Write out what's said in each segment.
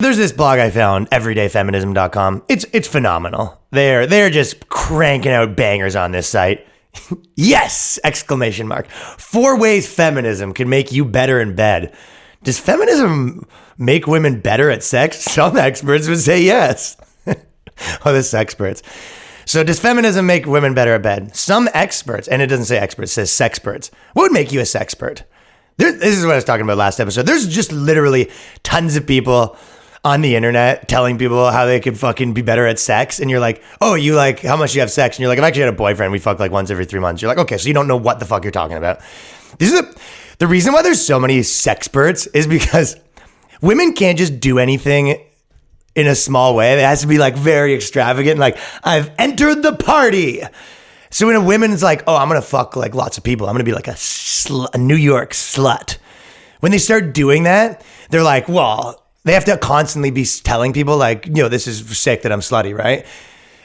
There's this blog I found, everydayfeminism.com. It's phenomenal. They're just cranking out bangers on this site. Yes! Exclamation mark. 4 ways feminism can make you better in bed. Does feminism make women better at sex? Some experts would say yes. Oh, the sexperts. So does feminism make women better at bed? Some experts, and it doesn't say experts, it says sexperts. What would make you a sexpert? This is what I was talking about last episode. There's just literally tons of people on the internet telling people how they could fucking be better at sex. And you're like, oh, you like, how much do you have sex? And you're like, I've actually had a boyfriend. We fuck like once every 3 months. You're like, okay, so you don't know what the fuck you're talking about. This is the reason why there's so many sexperts is because women can't just do anything in a small way. It has to be like very extravagant. Like, I've entered the party. So when a woman's like, oh, I'm going to fuck like lots of people. I'm going to be like a New York slut. When they start doing that, they're like, well, they have to constantly be telling people like, you know, this is sick that I'm slutty, right?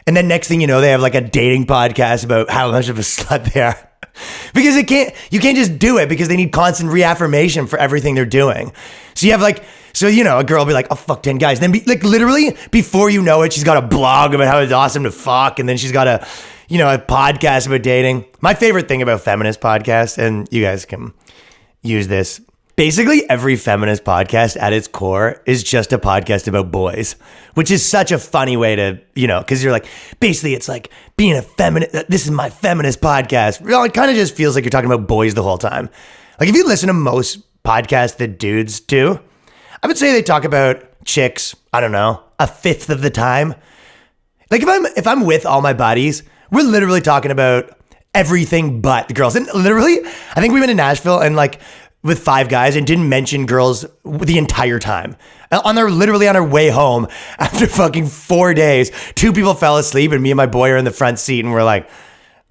And then next thing you know, they have like a dating podcast about how much of a slut they are. Because you can't just do it because they need constant reaffirmation for everything they're doing. So you have like, so, you know, a girl will be like, oh, fuck 10 guys. Then like literally before you know it, she's got a blog about how it's awesome to fuck. And then she's got a podcast about dating. My favorite thing about feminist podcasts, and you guys can use this. Basically, every feminist podcast at its core is just a podcast about boys, which is such a funny way to, you know, because you're like, basically, it's like being a feminist. This is my feminist podcast. Well, it kind of just feels like you're talking about boys the whole time. Like if you listen to most podcasts that dudes do, I would say they talk about chicks, I don't know, a fifth of the time. Like if I'm with all my buddies, we're literally talking about everything but the girls. And literally, I think we went to Nashville and like, with 5 guys and didn't mention girls the entire time. Literally on our way home after fucking 4 days, 2 people fell asleep and me and my boy are in the front seat and we're like,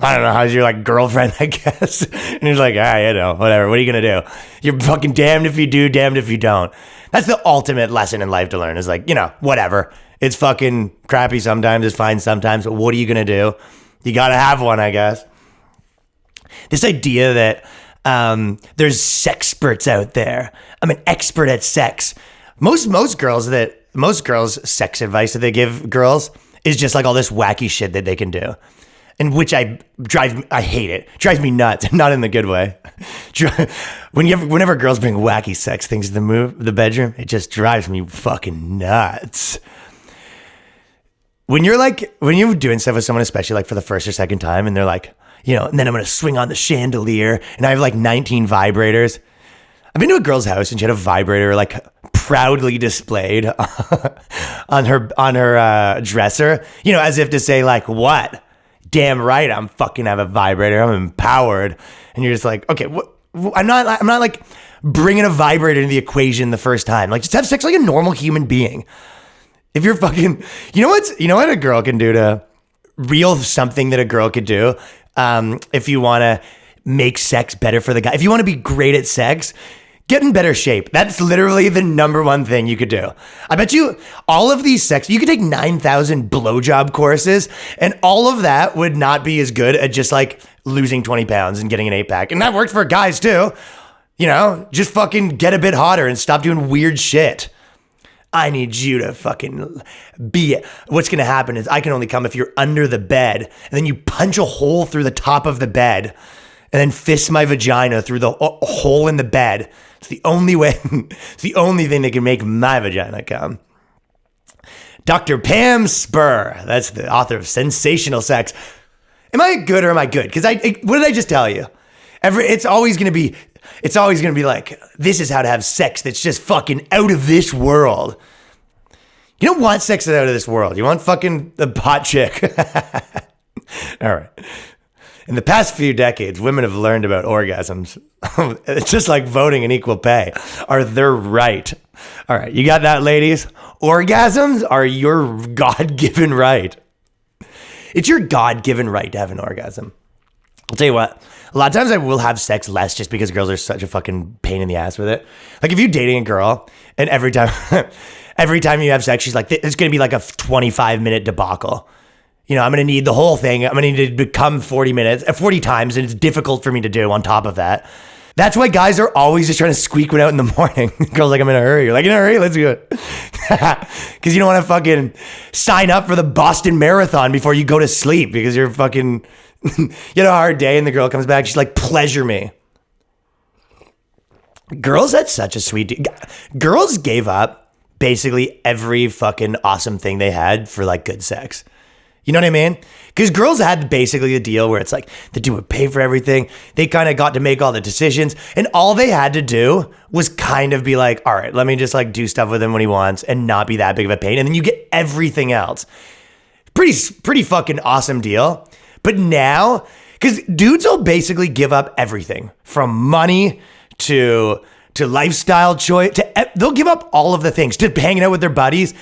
I don't know, how's your like girlfriend, I guess? And he's like, you know, whatever. What are you going to do? You're fucking damned if you do, damned if you don't. That's the ultimate lesson in life to learn is like, you know, whatever. It's fucking crappy sometimes. It's fine sometimes. But what are you going to do? You got to have one, I guess. This idea that there's sexperts out there. I'm an expert at sex. Most girls' sex advice that they give girls is just like all this wacky shit that they can do. And which I hate it. Drives me nuts. Not in the good way. Whenever girls bring wacky sex things to the bedroom, it just drives me fucking nuts. When you're doing stuff with someone, especially like for the first or second time, and they're like, you know, and then I'm going to swing on the chandelier and I have like 19 vibrators. I've been to a girl's house and she had a vibrator like proudly displayed on her dresser, you know, as if to say like, what? Damn right. I'm fucking have a vibrator. I'm empowered. And you're just like, okay, I'm not like bringing a vibrator into the equation the first time. Like just have sex like a normal human being. If you're fucking, you know what a girl can do to something that a girl could do. If you want to make sex better for the guy, if you want to be great at sex, get in better shape. That's literally the number one thing you could do. I bet you all of these you could take 9,000 blowjob courses and all of that would not be as good at just like losing 20 pounds and getting an 8-pack. And that works for guys too. You know, just fucking get a bit hotter and stop doing weird shit. I need you to fucking be it. What's going to happen is I can only come if you're under the bed and then you punch a hole through the top of the bed and then fist my vagina through the hole in the bed. It's the only way, it's the only thing that can make my vagina come. Dr. Pam Spur, that's the author of Sensational Sex. Am I good or am I good? Because what did I just tell you? It's always going to be like, this is how to have sex that's just fucking out of this world. You don't want sex that's out of this world. You want fucking the hot chick. All right. In the past few decades, women have learned about orgasms. It's just like voting and equal pay. Are their right. All right. You got that, ladies? Orgasms are your God-given right. It's your God-given right to have an orgasm. I'll tell you what. A lot of times I will have sex less just because girls are such a fucking pain in the ass with it. Like if you're dating a girl and every time you have sex, she's like, it's going to be like a 25-minute debacle. You know, I'm going to need the whole thing. I'm going to need to become 40 times and it's difficult for me to do on top of that. That's why guys are always just trying to squeak one out in the morning. Girls like, I'm in a hurry. You're like, in a hurry? Let's do it. Because you don't want to fucking sign up for the Boston Marathon before you go to sleep because you're fucking, you had a hard day and the girl comes back. She's like, pleasure me. Girls had such a sweet, girls gave up basically every fucking awesome thing they had for like good sex. You know what I mean? Because girls had basically a deal where it's like the dude would pay for everything. They kind of got to make all the decisions. And all they had to do was kind of be like, all right, let me just like do stuff with him when he wants and not be that big of a pain. And then you get everything else. Pretty fucking awesome deal. But now, because dudes will basically give up everything from money to lifestyle choice. They'll give up all of the things to hanging out with their buddies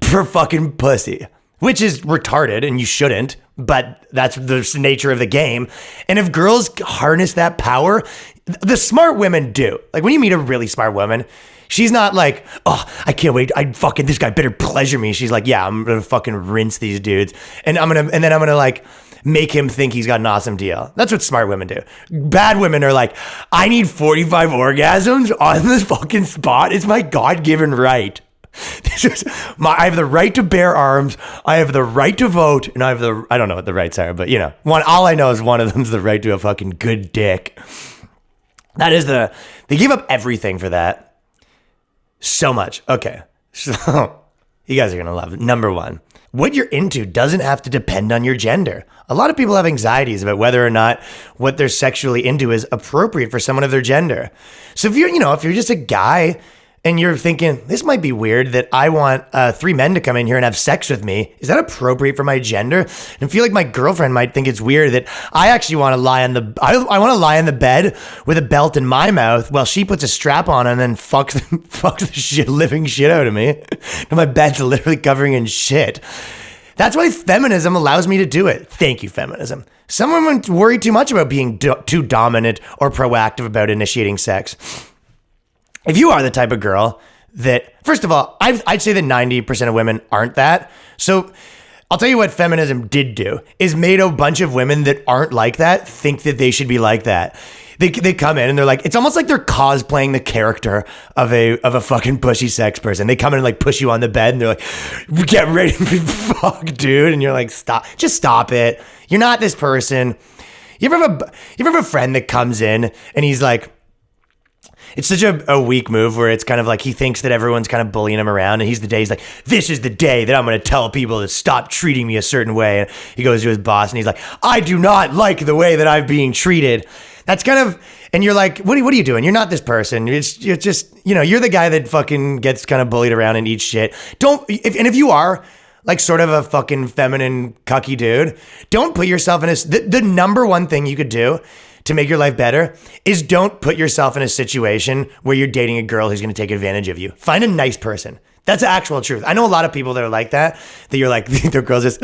for fucking pussy. Which is retarded and you shouldn't, but that's the nature of the game. And if girls harness that power, the smart women do. Like when you meet a really smart woman, she's not like, oh, I can't wait. This guy better pleasure me. She's like, yeah, I'm going to fucking rinse these dudes. And then I'm going to like make him think he's got an awesome deal. That's what smart women do. Bad women are like, I need 45 orgasms on this fucking spot. It's my God-given right. I have the right to bear arms. I have the right to vote, and I don't know what the rights are, but you know, all I know is one of them is the right to a fucking good dick. They give up everything for that. So much. Okay. So you guys are going to love it. Number one, what you're into doesn't have to depend on your gender. A lot of people have anxieties about whether or not what they're sexually into is appropriate for someone of their gender. So if you're just a guy and you're thinking, this might be weird that I want 3 men to come in here and have sex with me. Is that appropriate for my gender? And I feel like my girlfriend might think it's weird that I actually want to lie on I want to lie in the bed with a belt in my mouth while she puts a strap on and then fucks the living shit out of me. And my bed's literally covering in shit. That's why feminism allows me to do it. Thank you, feminism. Some women worry too much about being too dominant or proactive about initiating sex. If you are the type of girl that, first of all, I'd say that 90% of women aren't that. So I'll tell you what feminism did do is made a bunch of women that aren't like that think that they should be like that. They come in and they're like, it's almost like they're cosplaying the character of a fucking pushy sex person. They come in and like push you on the bed and they're like, get ready to be fucked, dude. And you're like, just stop it. You're not this person. You ever have a friend that comes in and he's like, it's such a weak move where it's kind of like he thinks that everyone's kind of bullying him around and he's like, this is the day that I'm going to tell people to stop treating me a certain way. And he goes to his boss and he's like, I do not like the way that I'm being treated. That's kind of, and you're like, what are you doing? You're not this person. You're just, you're the guy that fucking gets kind of bullied around and eats shit. If you are like sort of a fucking feminine cucky dude, don't put yourself in the number one thing you could do to make your life better is don't put yourself in a situation where you're dating a girl who's going to take advantage of you. Find a nice person. That's the actual truth. I know a lot of people that are like that you're like, their girls just,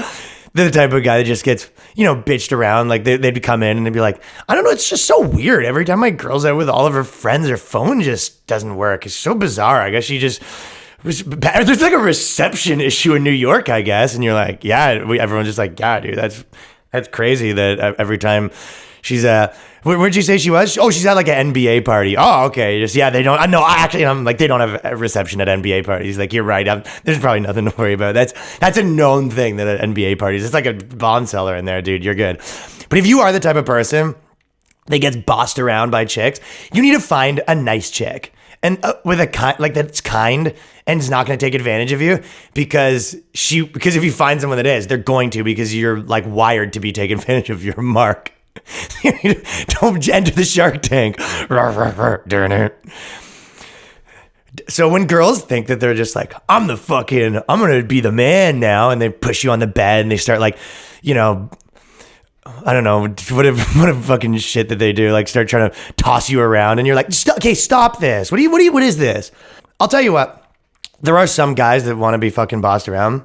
they're the type of guy that just gets, bitched around. Like they'd come in and they'd be like, I don't know. It's just so weird. Every time my girl's out with all of her friends, her phone just doesn't work. It's so bizarre. I guess she just, there's like a reception issue in New York, I guess. And you're like, yeah, everyone's just like, yeah, dude, that's crazy that every time she's where'd you say she was? Oh, she's at like an NBA party. Oh, okay. Just, yeah, they don't, no, I'm like, they don't have a reception at NBA parties. Like, you're right. There's probably nothing to worry about. That's a known thing that at NBA parties, it's like a bond seller in there, dude. You're good. But if you are the type of person that gets bossed around by chicks, you need to find a nice chick. And with that's kind and is not going to take advantage of you because if you find someone that is, they're going to because you're like wired to be taken advantage of. Your mark. Don't enter the Shark Tank. So when girls think that they're just like, I'm going to be the man now, and they push you on the bed and they start like, I don't know, what a fucking shit that they do, like start trying to toss you around and you're like, okay, stop this. What is this? I'll tell you what, there are some guys that want to be fucking bossed around,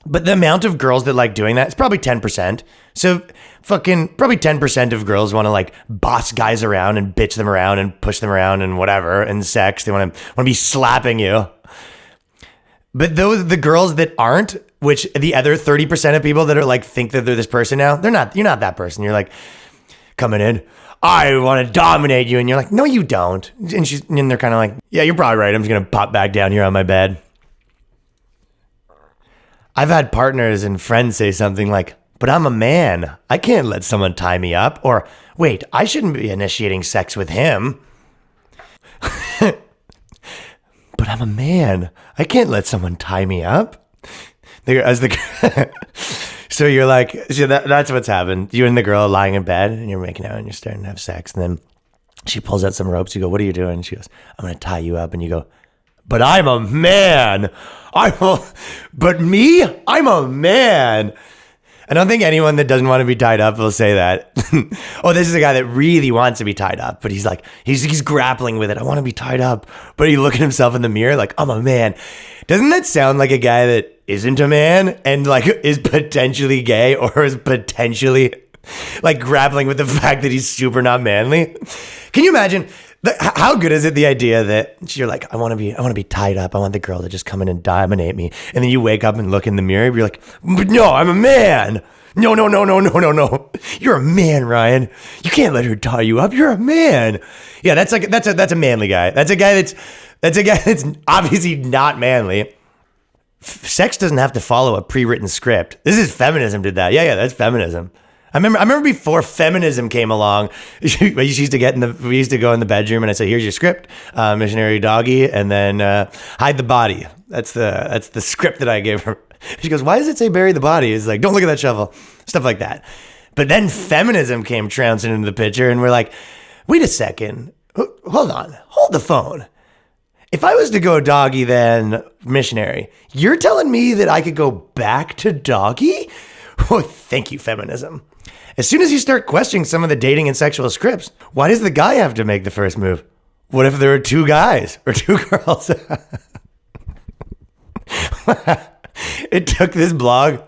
but the amount of girls that like doing that is probably 10%. So fucking probably 10% of girls want to like boss guys around and bitch them around and push them around and whatever, and sex. They want to be slapping you. But the girls that aren't, which the other 30% of people that are like think that they're this person now, you're not that person. You're like coming in, I want to dominate you. And you're like, no, you don't. And they're kind of like, yeah, you're probably right. I'm just going to pop back down here on my bed. I've had partners and friends say something like, but I'm a man. I can't let someone tie me up. Or, wait, I shouldn't be initiating sex with him. But I'm a man. I can't let someone tie me up. So you're like, so that's what's happened. You and the girl are lying in bed and you're making out and you're starting to have sex. And then she pulls out some ropes. You go, what are you doing? And she goes, I'm going to tie you up. And you go, but I'm a man. But me? I'm a man. I don't think anyone that doesn't want to be tied up will say that. Oh, this is a guy that really wants to be tied up, but he's like, he's grappling with it. I want to be tied up. But he look at himself in the mirror like, I'm a man. Doesn't that sound like a guy that isn't a man and like is potentially gay or is potentially like grappling with the fact that he's super not manly? Can you imagine? How good is it, the idea that you're like, I want to be tied up. I want the girl to just come in and dominate me. And then you wake up and look in the mirror. You're like, but no, I'm a man. No. You're a man, Ryan. You can't let her tie you up. You're a man. Yeah, that's a manly guy. That's a guy that's obviously not manly. Sex doesn't have to follow a pre-written script. This is feminism did that. Yeah, that's feminism. I remember before feminism came along, we used to go in the bedroom and I say, here's your script, missionary doggy, and then hide the body. That's the script that I gave her. She goes, why does it say bury the body? It's like, don't look at that shovel, stuff like that. But then feminism came trouncing into the picture and we're like, wait a second, hold on, hold the phone. If I was to go doggy then missionary, you're telling me that I could go back to doggy? Oh, thank you, feminism. As soon as you start questioning some of the dating and sexual scripts, why does the guy have to make the first move? What if there are two guys or two girls? It took this blog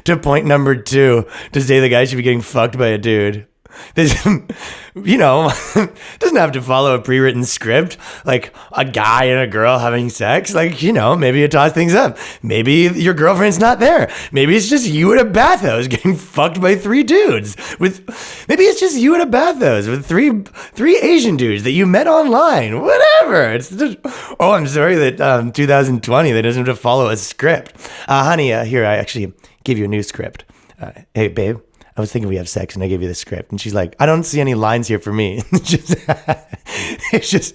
to point number 2 to say the guy should be getting fucked by a dude. This, doesn't have to follow a pre-written script, like a guy and a girl having sex. Like, maybe you toss things up. Maybe your girlfriend's not there. Maybe it's just you at a bathhouse getting fucked by 3 dudes. Maybe it's just you at a bathhouse with three Asian dudes that you met online. Whatever. It's just, I'm sorry that 2020 that doesn't have to follow a script. Honey, here I actually give you a new script. Hey, babe. I was thinking we have sex and I gave you the script. And she's like, I don't see any lines here for me. It's just,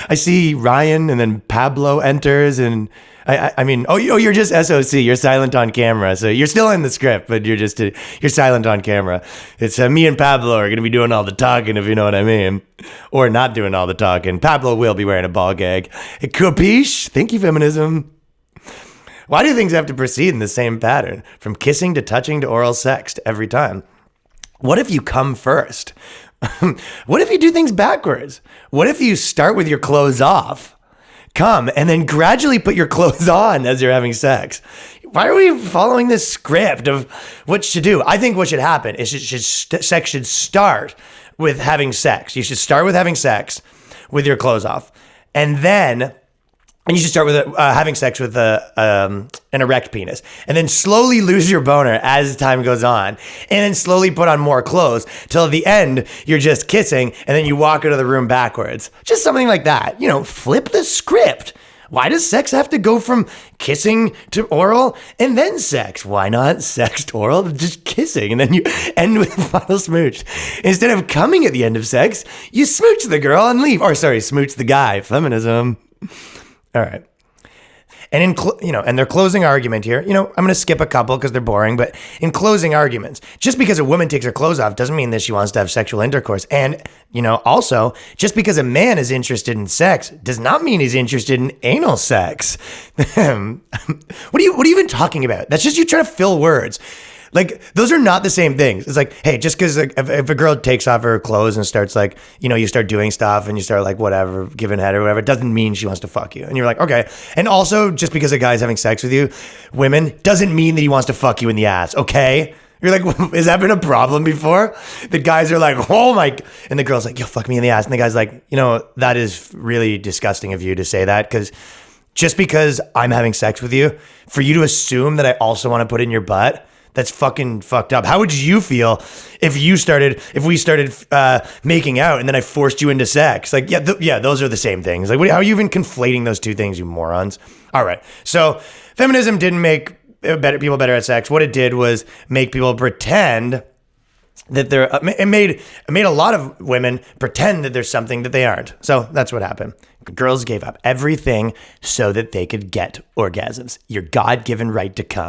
I see Ryan and then Pablo enters and you're just SOC. You're silent on camera. So you're still in the script, but you're silent on camera. It's me and Pablo are going to be doing all the talking, if you know what I mean. Or not doing all the talking. Pablo will be wearing a ball gag. Capiche? Thank you, feminism. Why do things have to proceed in the same pattern? From kissing to touching to oral sex to every time? What if you come first? What if you do things backwards? What if you start with your clothes off, come, and then gradually put your clothes on as you're having sex? Why are we following this script of what should do? I think what should happen is sex should start with having sex. You should start with having sex with your clothes off. And you should start with having sex with an erect penis. And then slowly lose your boner as time goes on. And then slowly put on more clothes till at the end, you're just kissing. And then you walk out of the room backwards. Just something like that. Flip the script. Why does sex have to go from kissing to oral and then sex? Why not sex to oral, just kissing, and then you end with a final smooch? Instead of coming at the end of sex, you smooch the girl and leave. Smooch the guy. Feminism. All right. And and their closing argument here, I'm going to skip a couple because they're boring, but in closing arguments, just because a woman takes her clothes off doesn't mean that she wants to have sexual intercourse. And, also, just because a man is interested in sex does not mean he's interested in anal sex. What are you even talking about? That's just you trying to fill words. Like, those are not the same things. It's like, hey, just because if a girl takes off her clothes and starts like, you start doing stuff and you start like whatever, giving head or whatever, it doesn't mean she wants to fuck you. And you're like, okay. And also, just because a guy's having sex with you, women, doesn't mean that he wants to fuck you in the ass, okay? You're like, has that been a problem before? The guys are like, oh my, and the girl's like, yo, fuck me in the ass. And the guy's like, that is really disgusting of you to say that, because just because I'm having sex with you, for you to assume that I also want to put in your butt, That's fucking fucked up. How would you feel if we started making out and then I forced you into sex? Like, yeah, those are the same things. Like, how are you even conflating those two things, you morons? All right. So feminism didn't make people better at sex. What it did was make people pretend that it made a lot of women pretend that there's something that they aren't. So that's what happened. Girls gave up everything so that they could get orgasms. Your God-given right to come.